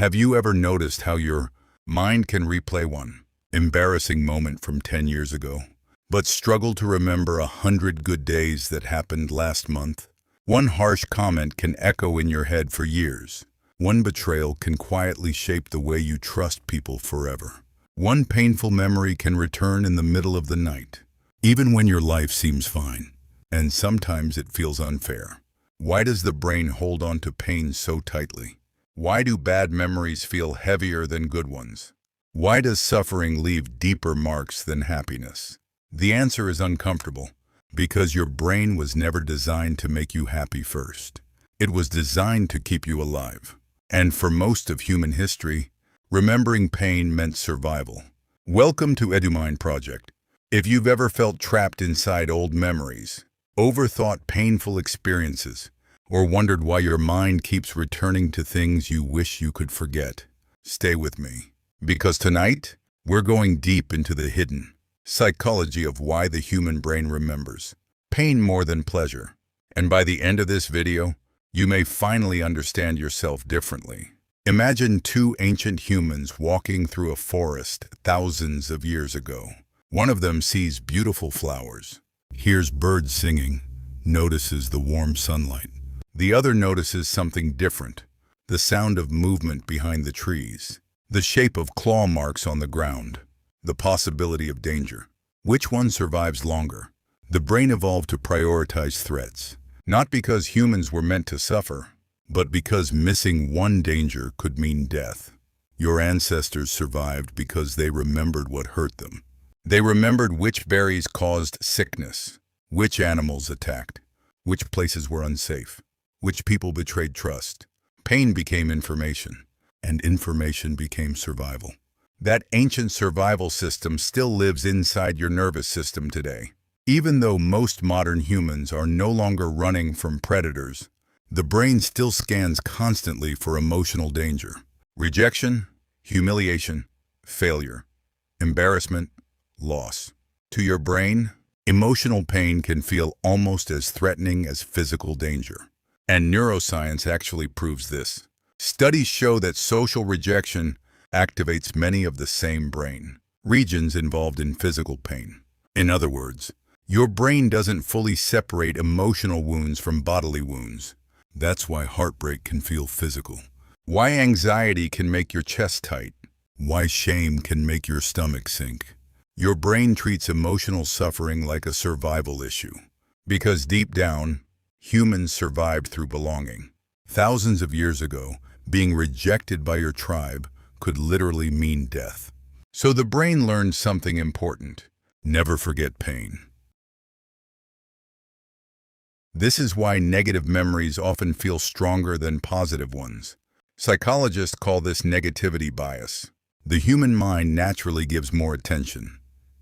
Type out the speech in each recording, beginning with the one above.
Have you ever noticed how your mind can replay one embarrassing moment from 10 years ago, but struggle to remember 100 good days that happened last month? One harsh comment can echo in your head for years. One betrayal can quietly shape the way you trust people forever. One painful memory can return in the middle of the night, even when your life seems fine, and sometimes it feels unfair. Why does the brain hold on to pain so tightly? Why do bad memories feel heavier than good ones? Why does suffering leave deeper marks than happiness? The answer is uncomfortable, because your brain was never designed to make you happy first. It was designed to keep you alive. And for most of human history, remembering pain meant survival. Welcome to Edumind Project. If you've ever felt trapped inside old memories, overthought painful experiences, or wondered why your mind keeps returning to things you wish you could forget, stay with me. Because tonight, we're going deep into the hidden psychology of why the human brain remembers pain more than pleasure. And by the end of this video, you may finally understand yourself differently. Imagine two ancient humans walking through a forest thousands of years ago. One of them sees beautiful flowers, hears birds singing, notices the warm sunlight. The other notices something different, the sound of movement behind the trees, the shape of claw marks on the ground, the possibility of danger. Which one survives longer? The brain evolved to prioritize threats, not because humans were meant to suffer, but because missing one danger could mean death. Your ancestors survived because they remembered what hurt them. They remembered which berries caused sickness, which animals attacked, which places were unsafe, which people betrayed trust. Pain became information, and information became survival. That ancient survival system still lives inside your nervous system today. Even though most modern humans are no longer running from predators, the brain still scans constantly for emotional danger. Rejection, humiliation, failure, embarrassment, loss. To your brain, emotional pain can feel almost as threatening as physical danger. And neuroscience actually proves this. Studies show that social rejection activates many of the same brain regions involved in physical pain. In other words, your brain doesn't fully separate emotional wounds from bodily wounds. That's why heartbreak can feel physical. Why anxiety can make your chest tight. Why shame can make your stomach sink. Your brain treats emotional suffering like a survival issue. Because deep down, humans survived through belonging. Thousands of years ago, being rejected by your tribe could literally mean death. So the brain learned something important. Never forget pain. This is why negative memories often feel stronger than positive ones. Psychologists call this negativity bias. The human mind naturally gives more attention,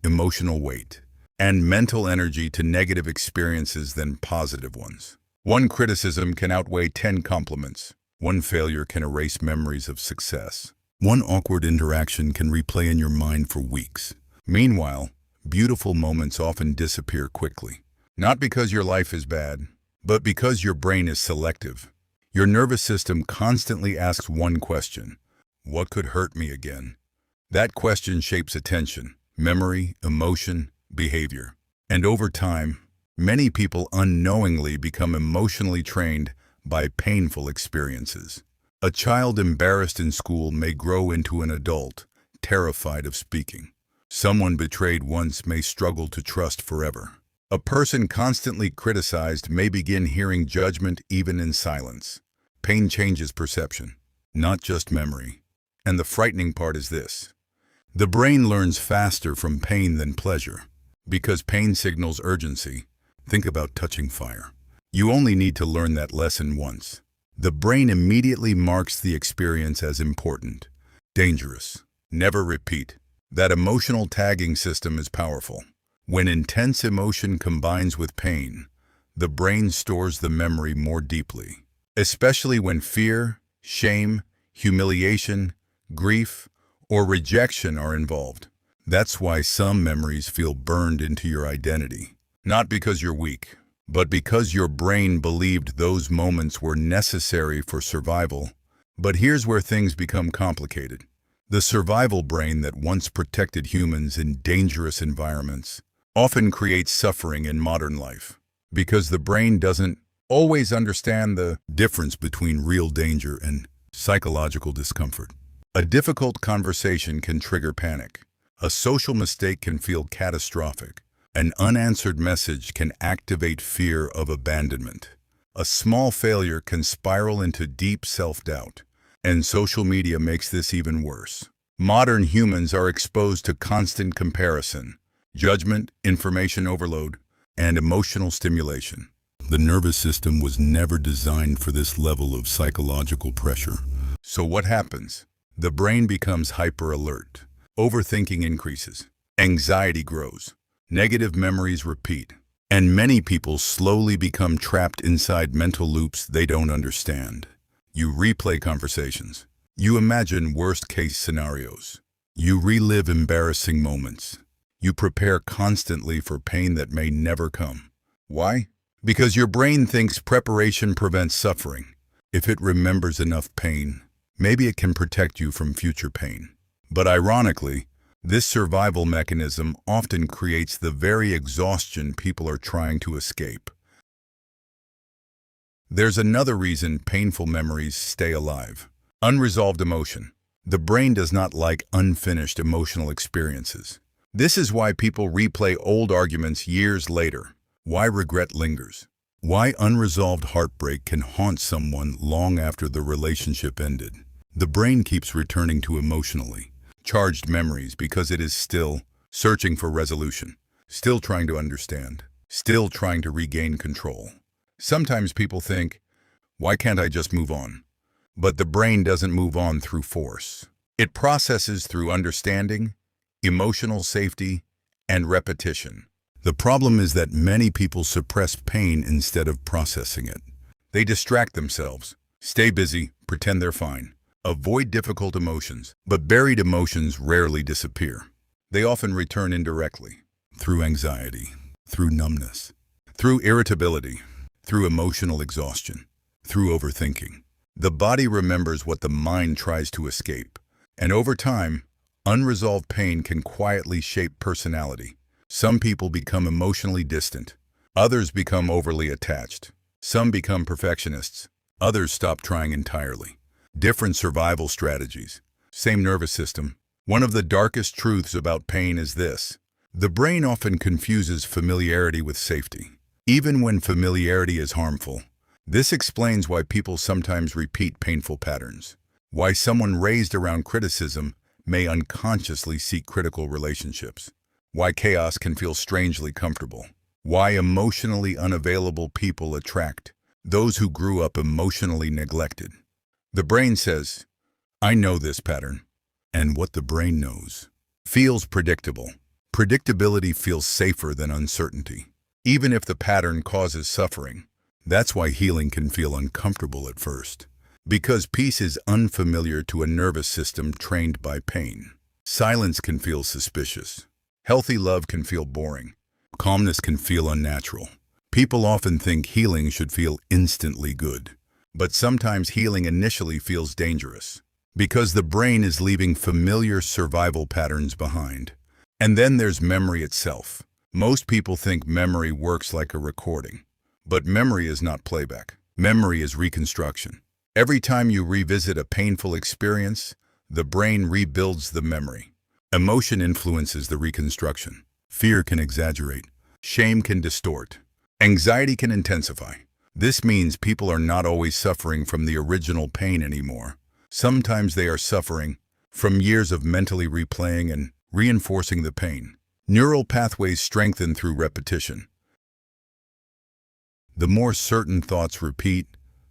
emotional weight, and mental energy to negative experiences than positive ones. One criticism can outweigh 10 compliments. One failure can erase memories of success. One awkward interaction can replay in your mind for weeks. Meanwhile, beautiful moments often disappear quickly. Not because your life is bad, but because your brain is selective. Your nervous system constantly asks one question: what could hurt me again? That question shapes attention, memory, emotion, behavior. And over time, many people unknowingly become emotionally trained by painful experiences. A child embarrassed in school may grow into an adult, terrified of speaking. Someone betrayed once may struggle to trust forever. A person constantly criticized may begin hearing judgment even in silence. Pain changes perception, not just memory. And the frightening part is this: the brain learns faster from pain than pleasure. Because pain signals urgency. Think about touching fire. You only need to learn that lesson once. The brain immediately marks the experience as important, dangerous, never repeat. That emotional tagging system is powerful. When intense emotion combines with pain, the brain stores the memory more deeply, especially when fear, shame, humiliation, grief, or rejection are involved. That's why some memories feel burned into your identity. Not because you're weak, but because your brain believed those moments were necessary for survival. But here's where things become complicated. The survival brain that once protected humans in dangerous environments often creates suffering in modern life, because the brain doesn't always understand the difference between real danger and psychological discomfort. A difficult conversation can trigger panic. A social mistake can feel catastrophic. An unanswered message can activate fear of abandonment. A small failure can spiral into deep self-doubt. And social media makes this even worse. Modern humans are exposed to constant comparison, judgment, information overload, and emotional stimulation. The nervous system was never designed for this level of psychological pressure. So what happens? The brain becomes hyper-alert. Overthinking increases. Anxiety grows. Negative memories repeat. And many people slowly become trapped inside mental loops they don't understand. You replay conversations. You imagine worst-case scenarios. You relive embarrassing moments. You prepare constantly for pain that may never come. Why? Because your brain thinks preparation prevents suffering. If it remembers enough pain, maybe it can protect you from future pain. But ironically, this survival mechanism often creates the very exhaustion people are trying to escape. There's another reason painful memories stay alive. Unresolved emotion. The brain does not like unfinished emotional experiences. This is why people replay old arguments years later. Why regret lingers. Why unresolved heartbreak can haunt someone long after the relationship ended. The brain keeps returning to emotionally charged memories because it is still searching for resolution, still trying to understand, still trying to regain control. Sometimes people think, why can't I just move on? But the brain doesn't move on through force. It processes through understanding, emotional safety, and repetition. The problem is that many people suppress pain instead of processing it. They distract themselves, stay busy, pretend they're fine, avoid difficult emotions, but buried emotions rarely disappear. They often return indirectly, through anxiety, through numbness, through irritability, through emotional exhaustion, through overthinking. The body remembers what the mind tries to escape, and over time, unresolved pain can quietly shape personality. Some people become emotionally distant. Others become overly attached. Some become perfectionists. Others stop trying entirely. Different survival strategies. Same nervous system. One of the darkest truths about pain is this. The brain often confuses familiarity with safety, even when familiarity is harmful. This explains why people sometimes repeat painful patterns. Why someone raised around criticism may unconsciously seek critical relationships. Why chaos can feel strangely comfortable. Why emotionally unavailable people attract those who grew up emotionally neglected. The brain says, I know this pattern. And what the brain knows feels predictable. Predictability feels safer than uncertainty, even if the pattern causes suffering. That's why healing can feel uncomfortable at first. Because peace is unfamiliar to a nervous system trained by pain. Silence can feel suspicious. Healthy love can feel boring. Calmness can feel unnatural. People often think healing should feel instantly good. But sometimes healing initially feels dangerous, because the brain is leaving familiar survival patterns behind. And then there's memory itself. Most people think memory works like a recording. But memory is not playback. Memory is reconstruction. Every time you revisit a painful experience, the brain rebuilds the memory. Emotion influences the reconstruction. Fear can exaggerate. Shame can distort. Anxiety can intensify. This means people are not always suffering from the original pain anymore. Sometimes they are suffering from years of mentally replaying and reinforcing the pain. Neural pathways strengthen through repetition. The more certain thoughts repeat,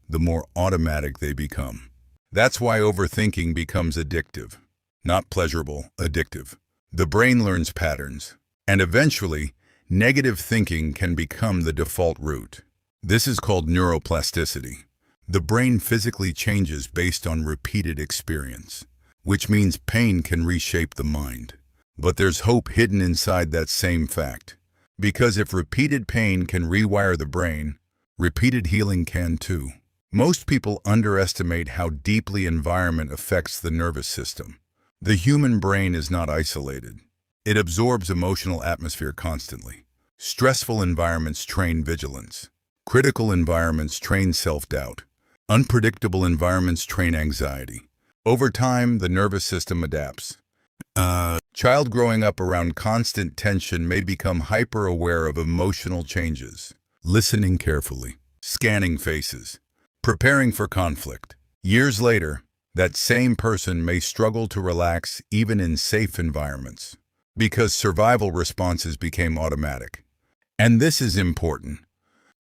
the more automatic they become. That's why overthinking becomes addictive. Not pleasurable, addictive. The brain learns patterns, and eventually, negative thinking can become the default route. This is called neuroplasticity. The brain physically changes based on repeated experience, which means pain can reshape the mind. But there's hope hidden inside that same fact. Because if repeated pain can rewire the brain, repeated healing can too. Most people underestimate how deeply environment affects the nervous system. The human brain is not isolated. It absorbs emotional atmosphere constantly. Stressful environments train vigilance. Critical environments train self-doubt. Unpredictable environments train anxiety. Over time, the nervous system adapts. Child growing up around constant tension may become hyper-aware of emotional changes, listening carefully, scanning faces, preparing for conflict. Years later, that same person may struggle to relax even in safe environments because survival responses became automatic. And this is important.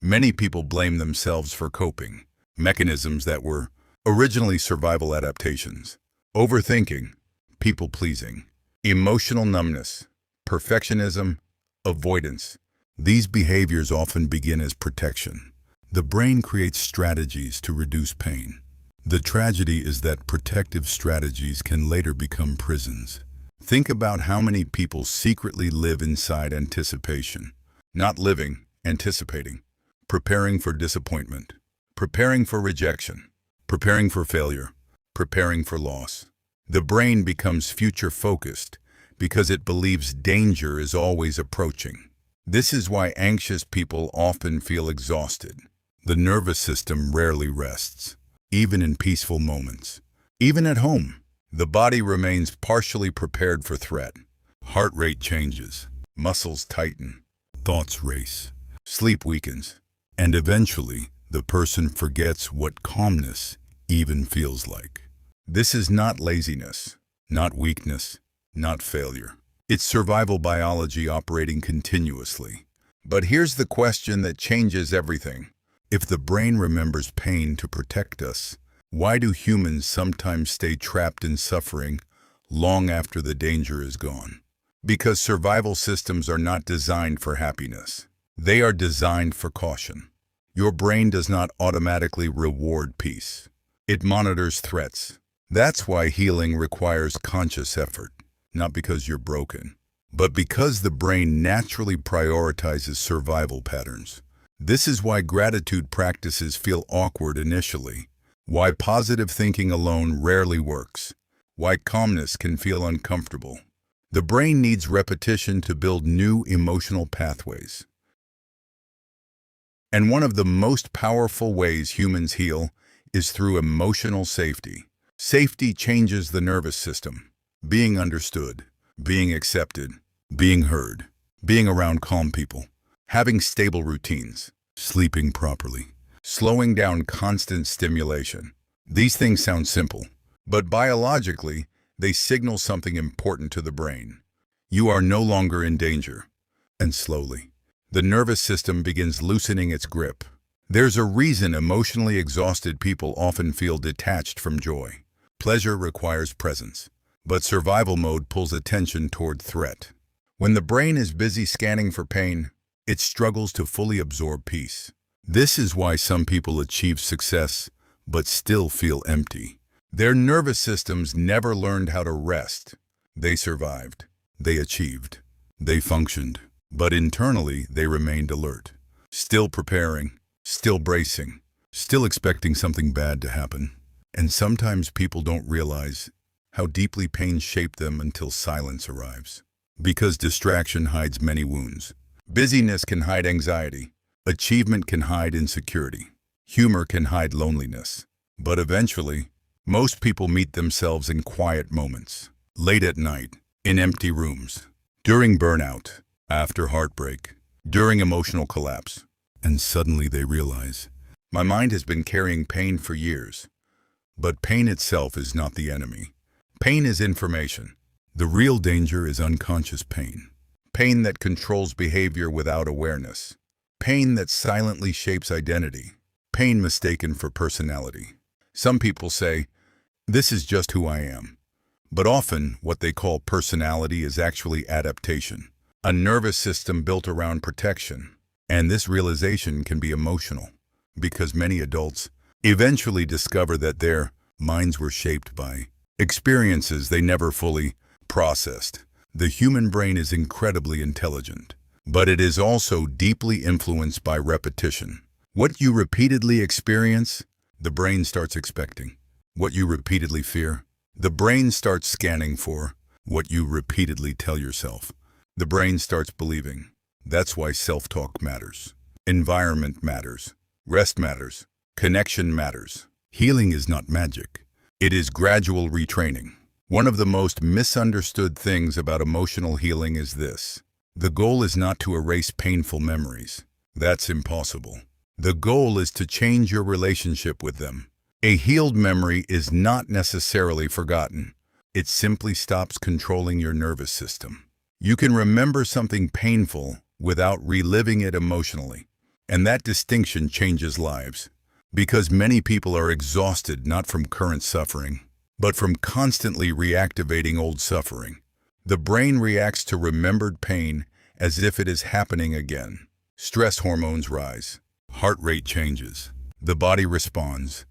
Many people blame themselves for coping mechanisms that were originally survival adaptations. Overthinking, people-pleasing, emotional numbness, perfectionism, avoidance. These behaviors often begin as protection. The brain creates strategies to reduce pain. The tragedy is that protective strategies can later become prisons. Think about how many people secretly live inside anticipation. Not living, anticipating. Preparing for disappointment. Preparing for rejection. Preparing for failure. Preparing for loss. The brain becomes future-focused because it believes danger is always approaching. This is why anxious people often feel exhausted. The nervous system rarely rests, even in peaceful moments. Even at home, the body remains partially prepared for threat. Heart rate changes, muscles tighten, thoughts race, sleep weakens, and eventually the person forgets what calmness even feels like. This is not laziness, not weakness, not failure. It's survival biology operating continuously. But here's the question that changes everything. If the brain remembers pain to protect us, why do humans sometimes stay trapped in suffering long after the danger is gone? Because survival systems are not designed for happiness. They are designed for caution. Your brain does not automatically reward peace. It monitors threats. That's why healing requires conscious effort, not because you're broken, but because the brain naturally prioritizes survival patterns. This is why gratitude practices feel awkward initially, why positive thinking alone rarely works, why calmness can feel uncomfortable. The brain needs repetition to build new emotional pathways. And one of the most powerful ways humans heal is through emotional safety. Safety changes the nervous system. Being understood, being accepted, being heard, being around calm people, having stable routines, sleeping properly, slowing down constant stimulation. These things sound simple, but biologically, they signal something important to the brain. You are no longer in danger. And slowly, the nervous system begins loosening its grip. There's a reason emotionally exhausted people often feel detached from joy. Pleasure requires presence, but survival mode pulls attention toward threat. When the brain is busy scanning for pain, it struggles to fully absorb peace. This is why some people achieve success, but still feel empty. Their nervous systems never learned how to rest. They survived. They achieved. They functioned. But internally, they remained alert. Still preparing. Still bracing. Still expecting something bad to happen. And sometimes people don't realize how deeply pain shaped them until silence arrives. Because distraction hides many wounds. Busyness can hide anxiety. Achievement can hide insecurity. Humor can hide loneliness. But eventually, most people meet themselves in quiet moments. Late at night, in empty rooms, during burnout, after heartbreak, during emotional collapse. And suddenly they realize, my mind has been carrying pain for years. But pain itself is not the enemy. Pain is information. The real danger is unconscious pain. Pain that controls behavior without awareness. Pain that silently shapes identity. Pain mistaken for personality. Some people say, this is just who I am. But often, what they call personality is actually adaptation. A nervous system built around protection. And this realization can be emotional, because many adults eventually discover that their minds were shaped by experiences they never fully processed. The human brain is incredibly intelligent, but it is also deeply influenced by repetition. What you repeatedly experience, The brain starts expecting what you repeatedly fear. The brain starts scanning for what you repeatedly tell yourself. The brain starts believing. That's why self-talk matters. Environment matters. Rest matters. Connection matters. Healing is not magic. It is gradual retraining. One of the most misunderstood things about emotional healing is this. The goal is not to erase painful memories. That's impossible. The goal is to change your relationship with them. A healed memory is not necessarily forgotten. It simply stops controlling your nervous system. You can remember something painful without reliving it emotionally. And that distinction changes lives. Because many people are exhausted not from current suffering, but from constantly reactivating old suffering. The brain reacts to remembered pain as if it is happening again. Stress hormones rise. Heart rate changes. The body responds.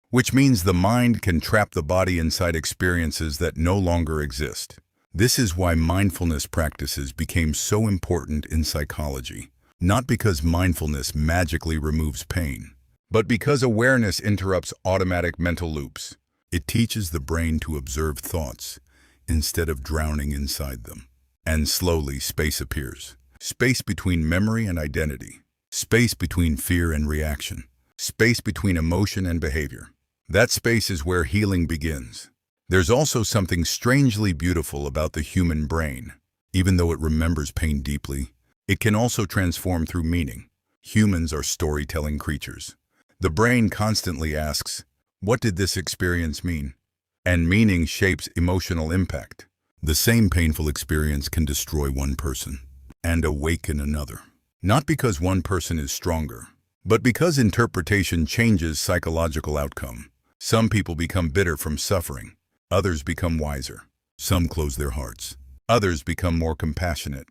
Which means the mind can trap the body inside experiences that no longer exist. This is why mindfulness practices became so important in psychology. Not because mindfulness magically removes pain, but because awareness interrupts automatic mental loops. It teaches the brain to observe thoughts instead of drowning inside them. And slowly space appears. Space between memory and identity. Space between fear and reaction. Space between emotion and behavior. That space is where healing begins. There's also something strangely beautiful about the human brain. Even though it remembers pain deeply, it can also transform through meaning. Humans are storytelling creatures. The brain constantly asks, what did this experience mean? And meaning shapes emotional impact. The same painful experience can destroy one person and awaken another. Not because one person is stronger, but because interpretation changes psychological outcome. Some people become bitter from suffering. Others become wiser. Some close their hearts. Others become more compassionate.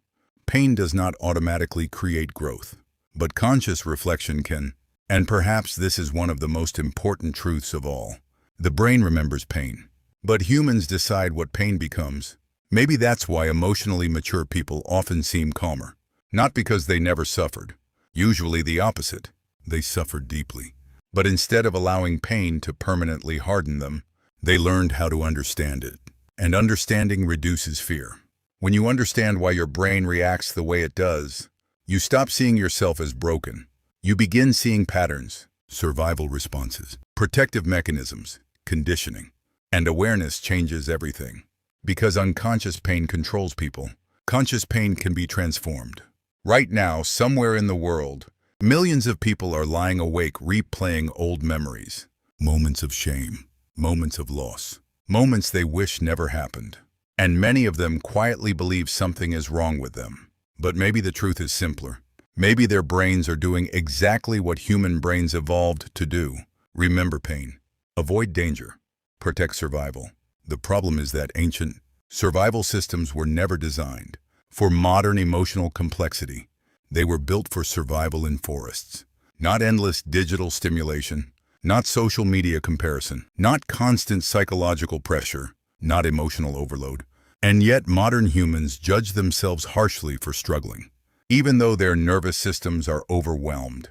Pain does not automatically create growth, but conscious reflection can. And perhaps this is one of the most important truths of all. The brain remembers pain, but humans decide what pain becomes. Maybe that's why emotionally mature people often seem calmer. Not because they never suffered. Usually the opposite. They suffered deeply. But instead of allowing pain to permanently harden them, they learned how to understand it. And understanding reduces fear. When you understand why your brain reacts the way it does, you stop seeing yourself as broken. You begin seeing patterns, survival responses, protective mechanisms, conditioning. And awareness changes everything. Because unconscious pain controls people, conscious pain can be transformed. Right now, somewhere in the world, millions of people are lying awake replaying old memories. Moments of shame, moments of loss, moments they wish never happened. And many of them quietly believe something is wrong with them. But maybe the truth is simpler. Maybe their brains are doing exactly what human brains evolved to do. Remember pain. Avoid danger. Protect survival. The problem is that ancient survival systems were never designed for modern emotional complexity. They were built for survival in forests. Not endless digital stimulation. Not social media comparison. Not constant psychological pressure. Not emotional overload. And yet modern humans judge themselves harshly for struggling, even though their nervous systems are overwhelmed.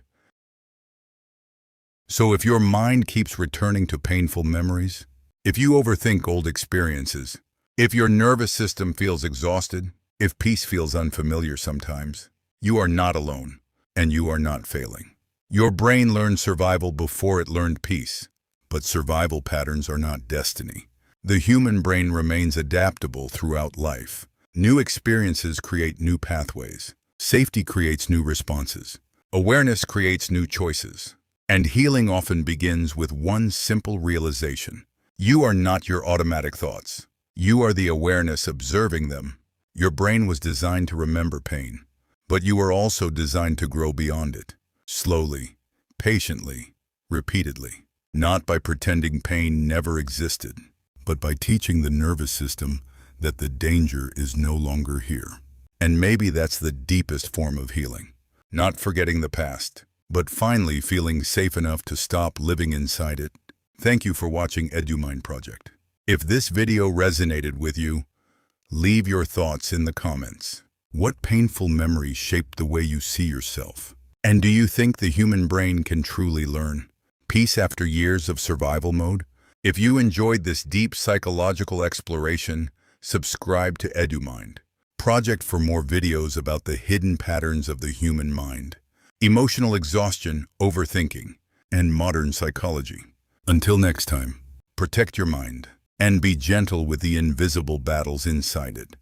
So if your mind keeps returning to painful memories, if you overthink old experiences, if your nervous system feels exhausted, if peace feels unfamiliar sometimes, you are not alone, and you are not failing. Your brain learned survival before it learned peace, but survival patterns are not destiny. The human brain remains adaptable throughout life. New experiences create new pathways. Safety creates new responses. Awareness creates new choices. And healing often begins with one simple realization. You are not your automatic thoughts. You are the awareness observing them. Your brain was designed to remember pain, but you are also designed to grow beyond it. Slowly, patiently, repeatedly. Not by pretending pain never existed, but by teaching the nervous system that the danger is no longer here. And maybe that's the deepest form of healing. Not forgetting the past, but finally feeling safe enough to stop living inside it. Thank you for watching Edumind Project. If this video resonated with you, leave your thoughts in the comments. What painful memory shaped the way you see yourself? And do you think the human brain can truly learn? Peace after years of survival mode? If you enjoyed this deep psychological exploration, subscribe to Edumind, project for more videos about the hidden patterns of the human mind, emotional exhaustion, overthinking, and modern psychology. Until next time, protect your mind and be gentle with the invisible battles inside it.